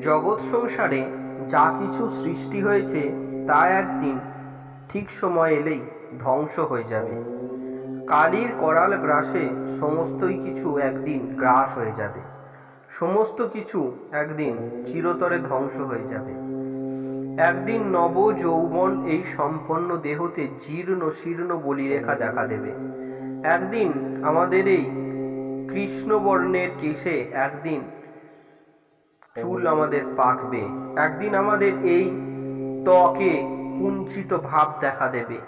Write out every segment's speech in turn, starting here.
জগৎ সংসারে যা কিছু সৃষ্টি হয়েছে তা একদিন ঠিক সময় এলেই ধ্বংস হয়ে যাবে। কালির করাল গ্রাসে সমস্তই কিছু একদিন গ্রাস হয়ে যাবে। সমস্ত কিছু একদিন চিরতরে ধ্বংস হয়ে যাবে। একদিন নব যৌবন এই সম্পন্ন দেহতে জীর্ণ শীর্ণ বলিরেখা দেখা দেবে। একদিন আমাদের এই কৃষ্ণবর্ণের কেশে একদিন চুল আমাদের পাকবে। একদিন আমাদের এই ত্বকে কুঞ্চিত ভাব দেখা দেবে।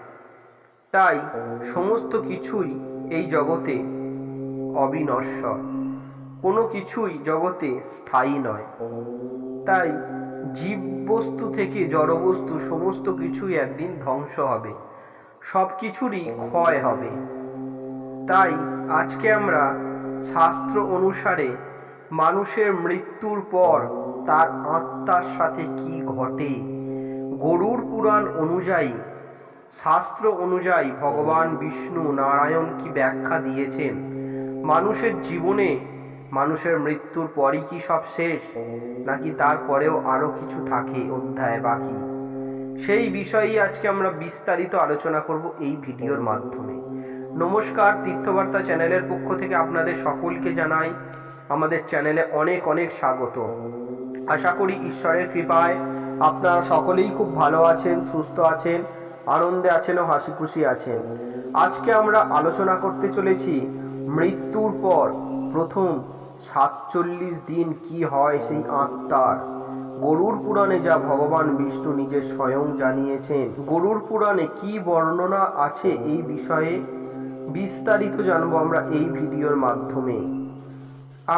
তাই সমস্ত কিছুই এই জগতে অবিনশ্বর, কোনো কিছুই জগতে স্থায়ী নয়। তাই জীব বস্তু থেকে জড়বস্তু সমস্ত কিছুই একদিন ধ্বংস হবে, সব কিছুরই ক্ষয় হবে। তাই আজকে আমরা শাস্ত্র অনুসারে মানুষের মৃত্যুর পর তার আত্মার সাথে কি ঘটে, গরুড় পুরাণ অনুযায়ী, শাস্ত্র অনুযায়ী ভগবান বিষ্ণু নারায়ণ কি ব্যাখ্যা দিয়েছেন, মানুষের জীবনে মানুষের মৃত্যুর পরই কি সব শেষ, নাকি তারপরেও আরো কিছু থাকে অধ্যায় বাকি, সেই বিষয়েই আজকে আমরা বিস্তারিত আলোচনা করব এই ভিডিওর মাধ্যমে। নমস্কার, তীর্থবার্তা চ্যানেলের পক্ষ থেকে আপনাদের সকলকে জানাই আমাদের চ্যানেলে অনেক অনেক স্বাগত। আশা করি ঈশ্বরের কৃপায় আপনারা সকলেই খুব ভালো আছেন, সুস্থ আছেন, আনন্দে আছেন ও হাসি খুশি আছেন। আজকে আমরা আলোচনা করতে চলেছি মৃত্যুর পর প্রথম 47 দিন কি হয় সেই আত্মার। গরুড় পুরাণে যা ভগবান বিষ্ণু নিজে স্বয়ং জানিয়েছেন, গরুড় পুরাণে কি বর্ণনা আছে এই বিষয়ে বিস্তারিত জানবো আমরা এই ভিডিওর মাধ্যমে।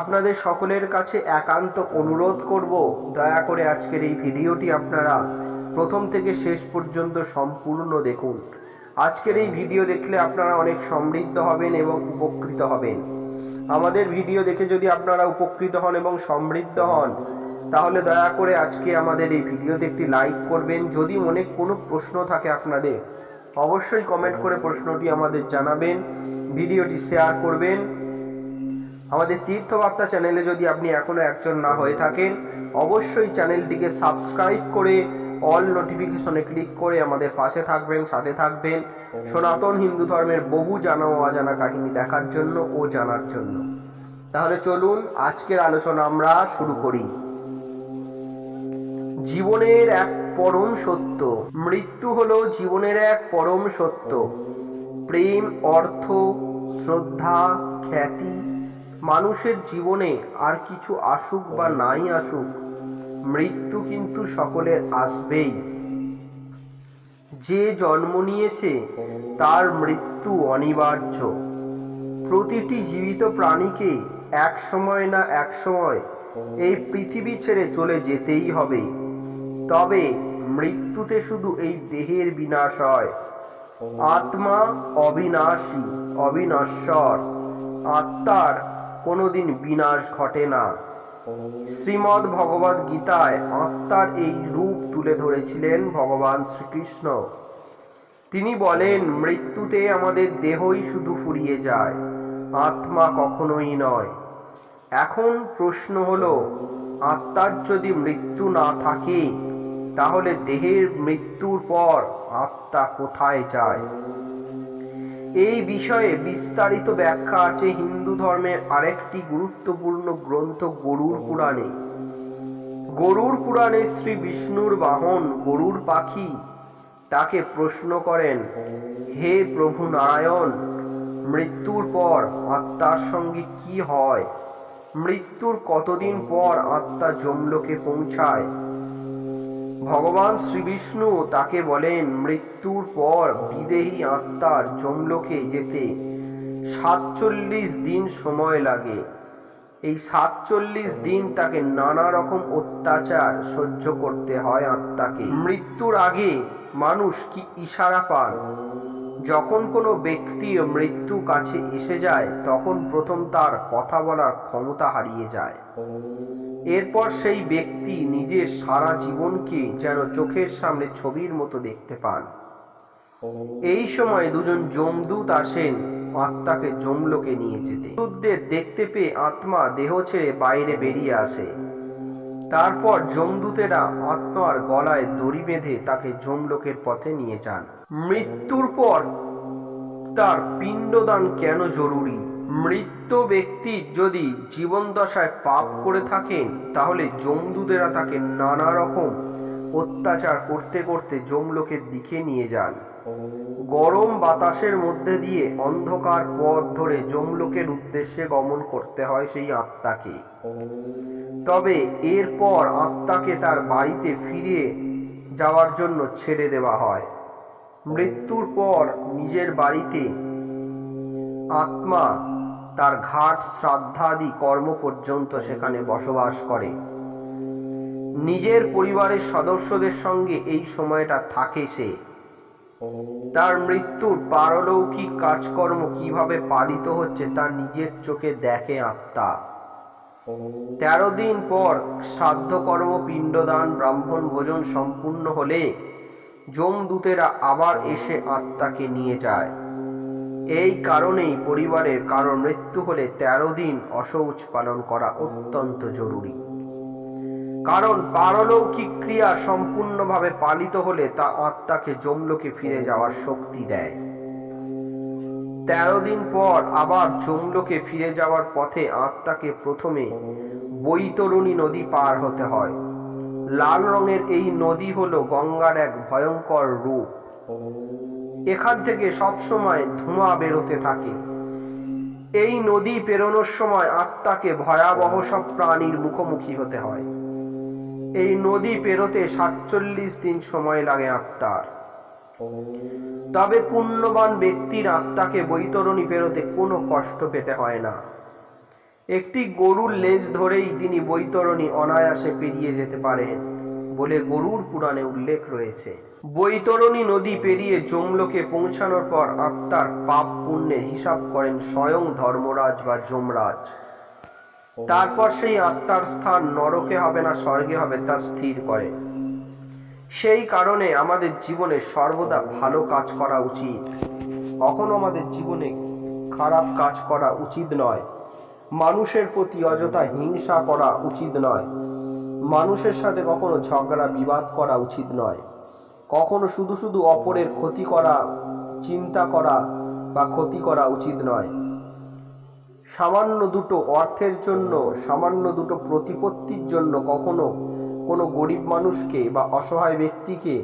আপনাদের সকলের কাছে একান্ত অনুরোধ করব, দয়া করে আজকের এই ভিডিওটি আপনারা প্রথম থেকে শেষ পর্যন্ত সম্পূর্ণ দেখুন। আজকের এই ভিডিও দেখলে আপনারা অনেক সমৃদ্ধ হবেন এবং উপকৃত হবেন। আমাদের ভিডিও দেখে যদি আপনারা উপকৃত হন এবং সমৃদ্ধ হন, তাহলে দয়া করে আজকে আমাদের এই ভিডিওতে একটি লাইক করবেন। যদি মনে কোনো প্রশ্ন থাকে আপনাদের, অবশ্যই কমেন্ট করে প্রশ্নটি আমাদের জানাবেন, ভিডিওটি শেয়ার করবেন। আমাদের তীর্থবার্তা চ্যানেলে যদি আপনি এখনো একজন না হয়ে থাকেন, অবশ্যই চ্যানেলটিকে সাবস্ক্রাইব করে অল নোটিফিকেশনে ক্লিক করে আমাদের পাশে থাকবেন, সাথে থাকবেন, সনাতন হিন্দু ধর্মের বহু জানা ও অজানা কাহিনী দেখার জন্য ও জানার জন্য। তাহলে চলুন আজকের আলোচনা আমরা শুরু করি। জীবনের এক পরম সত্য, মৃত্যু হলো জীবনের এক পরম সত্য। প্রেম, অর্থ, শ্রদ্ধা, খ্যাতি, মানুষের জীবনে আর কিছু আসুক বা নাই আসুক, মৃত্যু কিন্তু সকলের আসবেই। যে জন্ম নিয়েছে তার মৃত্যু অনিবার্য। প্রতিটি জীবিত প্রাণীকে এক সময় না এক সময় এই পৃথিবী ছেড়ে চলে যেতেই হবে। তবে মৃত্যুতে শুধু এই দেহের বিনাশ হয়, আত্মা অবিনাশী, অবিনশ্বর। আত্মার কোনোদিন বিনাশ ঘটে না। শ্রীমদ্ ভগবদ গীতায় আত্মার এই রূপ তুলে ধরেছিলেন ভগবান শ্রীকৃষ্ণ। তিনি বলেন, মৃত্যুতে আমাদের দেহই শুধু ফুরিয়ে যায়, আত্মা কখনোই নয়। এখন প্রশ্ন হলো, আত্মার যদি মৃত্যু না থাকে, তাহলে দেহের মৃত্যুর পর আত্মা কোথায় যায়? এই বিষয়ে বিস্তারিত ব্যাখ্যা আছে হিন্দু ধর্মের আরেকটি গুরুত্বপূর্ণ গ্রন্থ গরুড় পুরাণে। গরুড় পুরাণে শ্রী বিষ্ণুর বাহন গরুড় পাখি তাকে প্রশ্ন করেন, হে প্রভু নারায়ণ, মৃত্যুর পর আত্মার সঙ্গে কি হয়? মৃত্যুর কতদিন পর আত্মা যমলোকে পৌঁছায়? ভগবান শ্রীবিষ্ণু তাকে বলেন, মৃত্যুর পর বিদেহী আত্মার যমলোকে যেতে 47 দিন সময় লাগে। এই 47 দিন তাকে নানা রকম অত্যাচার সহ্য করতে হয় আত্মাকে। মৃত্যুর আগে মানুষ কি ইশারা পান? যখন কোনো ব্যক্তি মৃত্যু কাছে এসে যায়, তখন প্রথম তার কথা বলার ক্ষমতা হারিয়ে যায়। এরপর সেই ব্যক্তি নিজের সারা জীবনকে যেন চোখের সামনে ছবির মতো দেখতে পান। এই সময় দুজন যমদূত আসেন আত্মাকে যমলোকে নিয়ে যেতে। দূতদের দেখতে পেয়ে আত্মা দেহ ছেড়ে বাইরে বেরিয়ে আসে। তারপর যমদূতেরা আত্মার গলায় দড়ি বেঁধে তাকে যমলোকের পথে নিয়ে যান। মৃত্যুর পর তার পিণ্ডদান কেন জরুরি? মৃত ব্যক্তি যদি জীবন দশায় পাপ করে থাকেন তাহলে যমদূতেরা তাকে নানা রকম অত্যাচার করতে করতে যমলোকের দিকে নিয়ে যান। গরম বাতাসের মধ্যে দিয়ে অন্ধকার পথ ধরে যমলোকের উদ্দেশ্যে গমন করতে হয় সেই আত্মাকে। তবে এরপর আত্মাকে তার বাড়িতে ফিরে যাওয়ার জন্য ছেড়ে দেওয়া হয়। মৃত্যুর পর নিজের বাড়িতে আত্মা তার ঘাট শ্রাদ্ধাদি কর্ম পর্যন্ত সেখানে বসবাস করে। নিজের পরিবারের সদস্যদের সঙ্গে এই সময়টা থাকে সে। তার মৃত্যুর পারলৌকিক কাজকর্ম কিভাবে পালিত হচ্ছে তা নিজের চোখে দেখে আত্মা। 13 দিন পর শ্রাদ্ধকর্ম, পিণ্ডদান, ব্রাহ্মণ ভোজন সম্পূর্ণ হলে যমদূতেরা আবার এসে আত্মাকে নিয়ে যায়। এই কারণেই পরিবারের কারো মৃত্যু হলে 13 দিন অশৌচ পালন করা অত্যন্ত জরুরি। কারণ পারলৌকিক ক্রিয়া সম্পূর্ণভাবে পালিত হলে তা আত্মাকে যমলোকে ফিরে যাওয়ার শক্তি দেয়। 13 দিন পর আবার যমলোকে ফিরে যাওয়ার পথে আত্মাকে প্রথমে বৈতরণী নদী পার হতে হয়। লাল রঙের এই নদী হলো গঙ্গার এক ভয়ঙ্কর রূপ। এখান থেকে সবসময় ধোঁয়া বেরোতে থাকে। এই নদী পেরোনোর সময় আত্মাকে ভয়াবহ সব প্রাণীর মুখোমুখি হতে হয়। এই নদী পেরোতে 47 দিন সময় লাগে আত্মার। তবে পুণ্যবান ব্যক্তির আত্মাকে বৈতরণী পেরোতে কোনো কষ্ট পেতে হয় না। একটি গরুর লেজ ধরেই তিনি বৈতরণী অনায়াসে পেরিয়ে যেতে পারেন বলে গরুড় পুরাণে উল্লেখ রয়েছে। বৈতরণী নদী পেরিয়ে যমলোকে পৌঁছানোর পর আত্মার পাপ পুণ্যের হিসাব করেন স্বয়ং ধর্মরাজ বা যমরাজ। তারপর সেই আত্মার স্থান নরকে হবে না স্বর্গে হবে তা স্থির করে। সেই কারণে আমাদের জীবনে সর্বদা ভালো কাজ করা উচিত। কখনো আমাদের জীবনে খারাপ কাজ করা উচিত নয়। মানুষের প্রতি অযথা হিংসা করা উচিত নয়। মানুষের সাথে কখনো ঝগড়া বিবাদ করা উচিত নয়। কখনো শুধু শুধু অপরের ক্ষতি করা, চিন্তা করা বা ক্ষতি করা উচিত নয়। সামান্য দুটো অর্থের জন্য, সামান্য দুটো প্রতিপত্তির জন্য কখনো কোনো গরিব মানুষকে বা অসহায় ব্যক্তিকে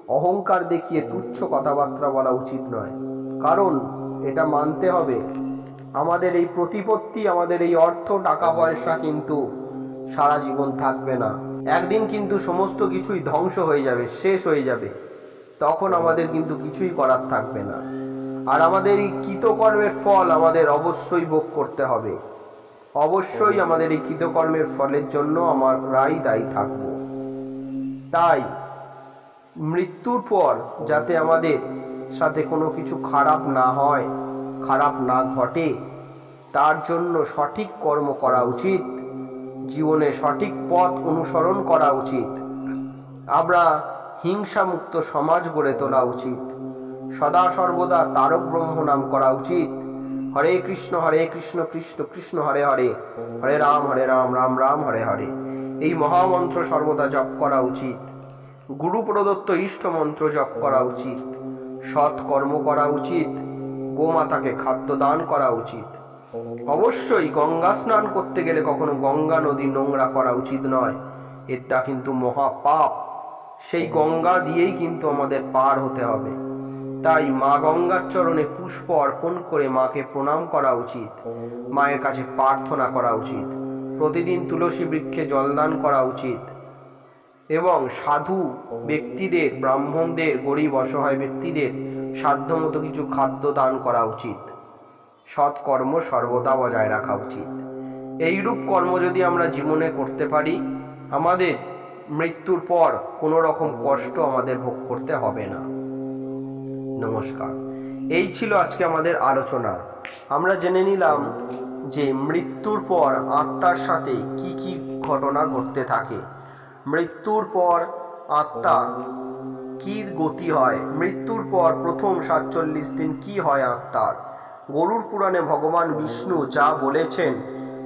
অহংকার দেখিয়ে তুচ্ছ কথাবার্তা বলা উচিত নয়। কারণ এটা মানতে হবে, আমাদের এই প্রতিপত্তি, আমাদের এই অর্থ, টাকা পয়সা কিন্তু সারা জীবন থাকবে না। একদিন কিন্তু সমস্ত কিছুই ধ্বংস হয়ে যাবে, শেষ হয়ে যাবে। তখন আমাদের কিন্তু কিছুই করার থাকবে না। আর আমাদের এই কৃতকর্মের ফল আমাদের অবশ্যই ভোগ করতে হবে। অবশ্যই আমাদের এই কৃতকর্মের ফলের জন্য আমরাই দায়ী থাকব। তাই মৃত্যুর পর যাতে আমাদের সাথে কোনো কিছু খারাপ না হয়, খারাপ না ঘটে, তার জন্য সঠিক কর্ম করা উচিত। জীবনে সঠিক পথ অনুসরণ করা উচিত। আমরা হিংসামুক্ত সমাজ গড়ে তোলা উচিত। সদা সর্বদা তারক ব্রহ্ম নাম করা উচিত। হরে কৃষ্ণ কৃষ্ণ কৃষ্ণ হরে হরে, হরে রাম রাম রাম হরে হরে, এই মহামন্ত্র সর্বদা জপ করা উচিত। গুরু প্রদত্ত ইষ্ট মন্ত্র জপ করা উচিত। সৎ কর্ম করা উচিত। গোমাতাকে খাদ্য দান করা উচিত। অবশ্যই গঙ্গা স্নান করতে গেলে কখনো গঙ্গা নদী নোংরা করা উচিত নয়। এটা কিন্তু মহাপাপ। সেই গঙ্গা দিয়েই কিন্তু আমাদের পার হতে হবে। তাই মা গঙ্গার চরণে পুষ্প অর্পণ করে মাকে প্রণাম করা উচিত। মায়ের কাছে প্রার্থনা করা উচিত। প্রতিদিন তুলসী বৃক্ষে জলদান করা উচিত এবং সাধু ব্যক্তিদের, ব্রাহ্মণদের, গরিব অসহায় ব্যক্তিদের সাধ্যমতো কিছু খাদ্য দান করা উচিত। সৎ কর্ম সর্বদা বজায় রাখা উচিত। এইরূপ কর্ম যদি আমরা জীবনে করতে পারি, আমাদের মৃত্যুর পর কোনো রকম কষ্ট আমাদের ভোগ করতে হবে না। নমস্কার। এই ছিল আজকে আমাদের আলোচনা। আমরা জেনে নিলাম যে মৃত্যুর পর আত্মার সাথে কি কি ঘটনা ঘটতে থাকে, মৃত্যুর পর আত্মা কি গতি হয়, মৃত্যুর পর প্রথম 47 দিন কি হয় আত্মার। গরুড় পুরাণে ভগবান বিষ্ণু যা বলেছেন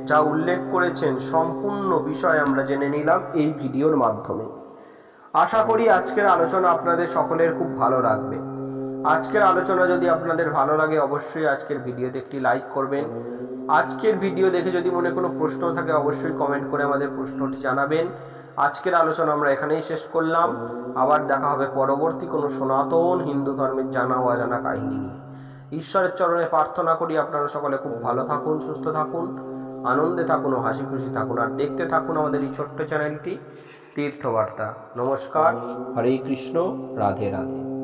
যা উল্লেখ করেছেন সম্পূর্ণ বিষয় আমরা জেনে নিলাম এই ভিডিওর মাধ্যমে। আশা করি আজকের আলোচনা আপনাদের সকলের খুব ভালো লাগবে। আজকের আলোচনা যদি আপনাদের ভালো লাগে অবশ্যই আজকের ভিডিওতে একটি লাইক করবেন। আজকের ভিডিও দেখে যদি মনে কোনো প্রশ্ন থাকে অবশ্যই কমেন্ট করে আমাদের প্রশ্নটি জানাবেন। আজকের আলোচনা আমরা এখানেই শেষ করলাম। আবার দেখা হবে পরবর্তী কোনো সনাতন হিন্দু ধর্মের জানা ও অজানা কাহিনী নিয়ে। ঈশ্বরের চরণে প্রার্থনা করি আপনারা সকলে খুব ভালো থাকুন, সুস্থ থাকুন, আনন্দে থাকুন ও হাসি খুশি থাকুন। আর দেখতে থাকুন আমাদের এই ছোট্ট চ্যানেলটি তীর্থবার্তা। নমস্কার, হরে কৃষ্ণ, রাধে রাধে।